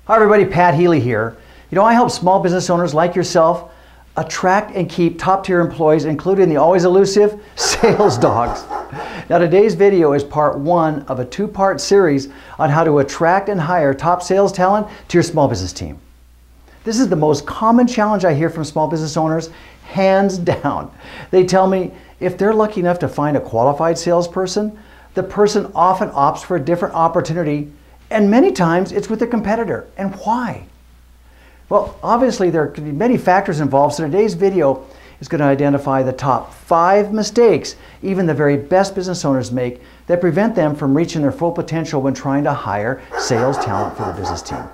Hi everybody, Pat Healey here. You know, I help small business owners like yourself attract and keep top-tier employees, including the always elusive sales dogs. Now today's video is part one of a two-part series on how to attract and hire top sales talent to your small business team. This is the most common challenge I hear from small business owners, hands down. They tell me if they're lucky enough to find a qualified salesperson, the person often opts for a different opportunity, and many times it's with a competitor. And why? Well, obviously there could be many factors involved, so today's video is going to identify the top 5 mistakes even the very best business owners make that prevent them from reaching their full potential when trying to hire sales talent for their business team.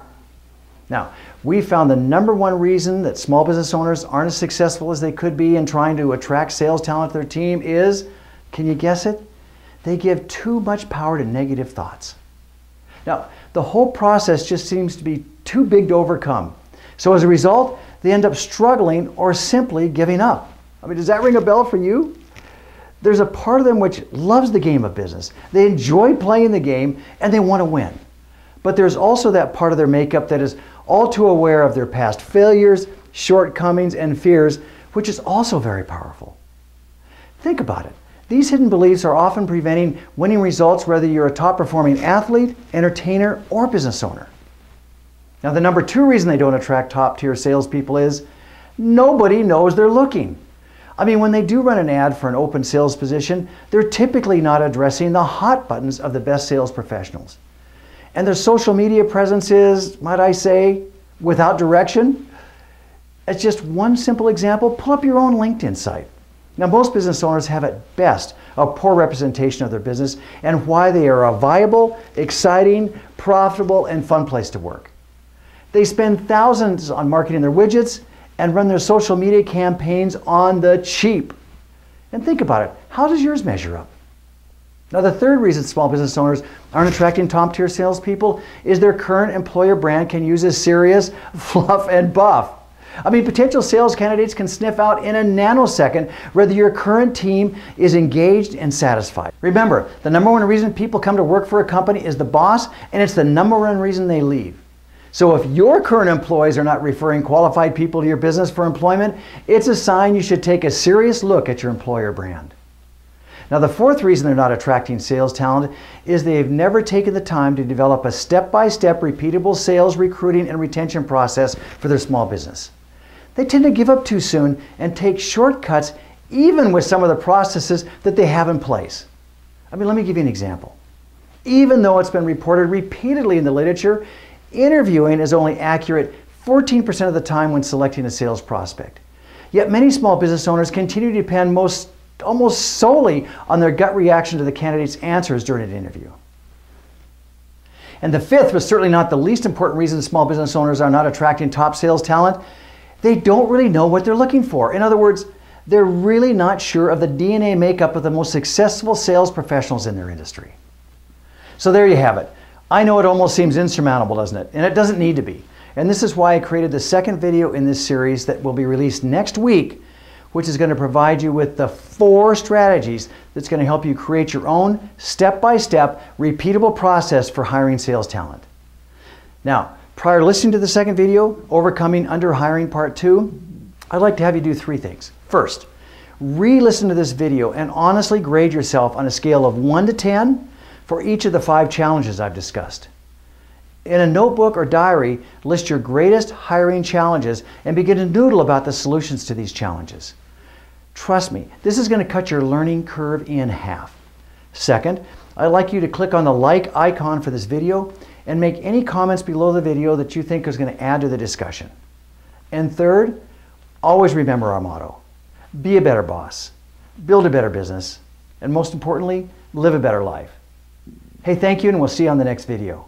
Now, we found the #1 reason that small business owners aren't as successful as they could be in trying to attract sales talent to their team is, can you guess it? They give too much power to negative thoughts. Now, the whole process just seems to be too big to overcome. So as a result, they end up struggling or simply giving up. I mean, does that ring a bell for you? There's a part of them which loves the game of business. They enjoy playing the game and they want to win. But there's also that part of their makeup that is all too aware of their past failures, shortcomings, and fears, which is also very powerful. Think about it. These hidden beliefs are often preventing winning results whether you're a top-performing athlete, entertainer, or business owner. Now, the #2 reason they don't attract top-tier salespeople is nobody knows they're looking. I mean, when they do run an ad for an open sales position, they're typically not addressing the hot buttons of the best sales professionals. And their social media presence is, might I say, without direction. As just one simple example, pull up your own LinkedIn site. Now, most business owners have at best a poor representation of their business and why they are a viable, exciting, profitable, and fun place to work. They spend thousands on marketing their widgets and run their social media campaigns on the cheap. And think about it, how does yours measure up? Now, the third reason small business owners aren't attracting top-tier salespeople is their current employer brand can use a serious fluff and buff. I mean, potential sales candidates can sniff out in a nanosecond whether your current team is engaged and satisfied. Remember, the #1 reason people come to work for a company is the boss, and it's the #1 reason they leave. So if your current employees are not referring qualified people to your business for employment, it's a sign you should take a serious look at your employer brand. Now, the 4th reason they're not attracting sales talent is they've never taken the time to develop a step-by-step repeatable sales, recruiting, and retention process for their small business. They tend to give up too soon and take shortcuts even with some of the processes that they have in place. I mean, let me give you an example. Even though it's been reported repeatedly in the literature, interviewing is only accurate 14% of the time when selecting a sales prospect. Yet many small business owners continue to depend almost solely on their gut reaction to the candidate's answers during an interview. And the 5th, but certainly not the least important reason small business owners are not attracting top sales talent, they don't really know what they're looking for. In other words, they're really not sure of the DNA makeup of the most successful sales professionals in their industry. So there you have it. I know it almost seems insurmountable, doesn't it? And it doesn't need to be. And this is why I created the 2nd video in this series that will be released next week, which is going to provide you with the 4 strategies that's going to help you create your own step-by-step repeatable process for hiring sales talent. Now, prior to listening to the 2nd video, Overcoming Under-Hiring Part 2, I'd like to have you do 3 things. First, re-listen to this video and honestly grade yourself on a scale of 1 to 10 for each of the 5 challenges I've discussed. In a notebook or diary, list your greatest hiring challenges and begin to noodle about the solutions to these challenges. Trust me, this is going to cut your learning curve in half. Second, I'd like you to click on the like icon for this video and make any comments below the video that you think is going to add to the discussion. And third, always remember our motto: be a better boss, build a better business, and most importantly, live a better life. Hey, thank you, and we'll see you on the next video.